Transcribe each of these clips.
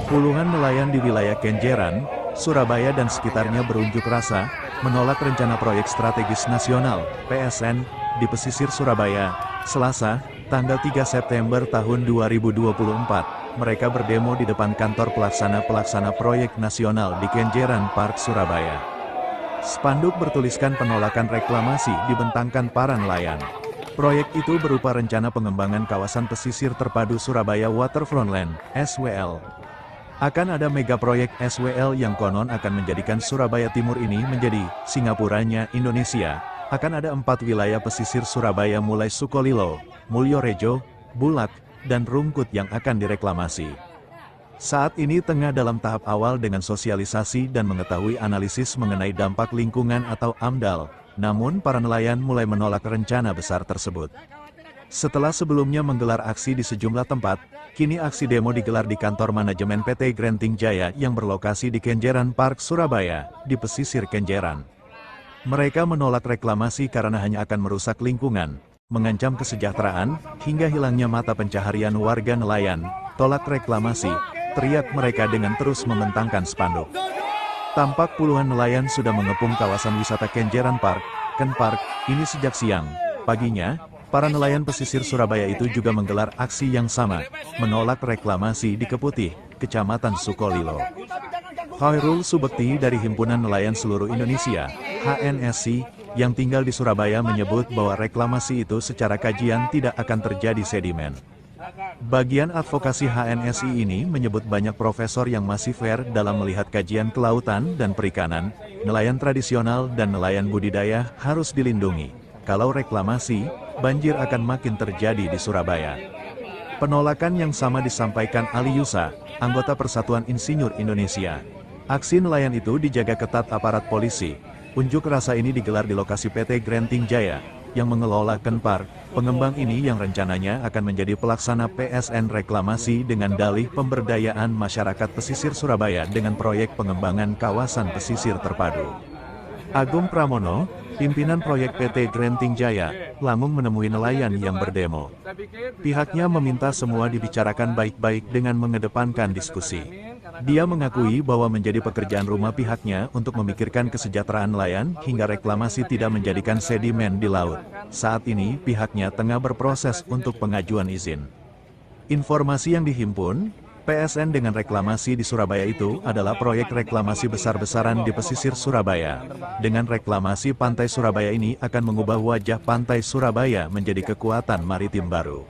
Puluhan nelayan di wilayah Kenjeran, Surabaya dan sekitarnya berunjuk rasa, menolak rencana proyek strategis nasional, PSN, di pesisir Surabaya, Selasa, tanggal 3 September tahun 2024. Mereka berdemo di depan kantor pelaksana proyek nasional di Kenjeran Park, Surabaya. Spanduk bertuliskan penolakan reklamasi dibentangkan para nelayan. Proyek itu berupa rencana pengembangan kawasan pesisir terpadu Surabaya Waterfront Land, SWL. Akan ada mega proyek SWL yang konon akan menjadikan Surabaya Timur ini menjadi Singapuranya Indonesia. Akan ada 4 wilayah pesisir Surabaya mulai Sukolilo, Mulyorejo, Bulak, dan Rungkut yang akan direklamasi. Saat ini tengah dalam tahap awal dengan sosialisasi dan mengetahui analisis mengenai dampak lingkungan atau AMDAL, namun para nelayan mulai menolak rencana besar tersebut. Setelah sebelumnya menggelar aksi di sejumlah tempat, kini aksi demo digelar di kantor manajemen PT Granting Jaya yang berlokasi di Kenjeran Park, Surabaya, di pesisir Kenjeran. Mereka menolak reklamasi karena hanya akan merusak lingkungan, mengancam kesejahteraan, hingga hilangnya mata pencaharian warga nelayan. Tolak reklamasi, teriak mereka dengan terus membentangkan spanduk. Tampak puluhan nelayan sudah mengepung kawasan wisata Kenjeran Park, Ken Park, ini sejak siang. Paginya, para nelayan pesisir Surabaya itu juga menggelar aksi yang sama, menolak reklamasi di Keputih, Kecamatan Sukolilo. Khairul Subekti dari Himpunan Nelayan Seluruh Indonesia, HNSI, yang tinggal di Surabaya menyebut bahwa reklamasi itu secara kajian tidak akan terjadi sedimen. Bagian advokasi HNSI ini menyebut banyak profesor yang masih fair dalam melihat kajian kelautan dan perikanan, nelayan tradisional dan nelayan budidaya harus dilindungi. Kalau reklamasi, banjir akan makin terjadi di Surabaya. Penolakan yang sama disampaikan Ali Yusa, anggota Persatuan Insinyur Indonesia. Aksi nelayan itu dijaga ketat aparat polisi. Unjuk rasa ini digelar di lokasi PT Granting Jaya, yang mengelola Ken Park. Pengembang ini yang rencananya akan menjadi pelaksana PSN reklamasi dengan dalih pemberdayaan masyarakat pesisir Surabaya dengan proyek pengembangan kawasan pesisir terpadu. Agung Pramono, pimpinan proyek PT Granting Jaya, langsung menemui nelayan yang berdemo. Pihaknya meminta semua dibicarakan baik-baik dengan mengedepankan diskusi. Dia mengakui bahwa menjadi pekerjaan rumah pihaknya untuk memikirkan kesejahteraan nelayan hingga reklamasi tidak menjadikan sedimen di laut. Saat ini pihaknya tengah berproses untuk pengajuan izin. Informasi yang dihimpun, PSN dengan reklamasi di Surabaya itu adalah proyek reklamasi besar-besaran di pesisir Surabaya. Dengan reklamasi pantai Surabaya ini akan mengubah wajah pantai Surabaya menjadi kekuatan maritim baru.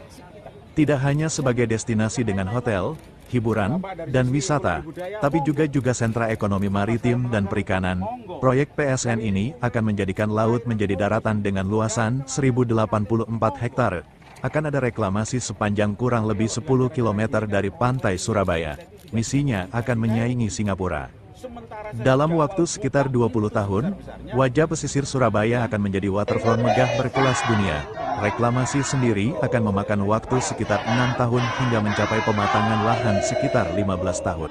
Tidak hanya sebagai destinasi dengan hotel, hiburan, dan wisata, tapi juga sentra ekonomi maritim dan perikanan. Proyek PSN ini akan menjadikan laut menjadi daratan dengan luasan 1084 hektar. Akan ada reklamasi sepanjang kurang lebih 10 km dari pantai Surabaya. Misinya akan menyaingi Singapura. Dalam waktu sekitar 20 tahun, wajah pesisir Surabaya akan menjadi waterfront megah berkelas dunia. Reklamasi sendiri akan memakan waktu sekitar 6 tahun hingga mencapai pematangan lahan sekitar 15 tahun.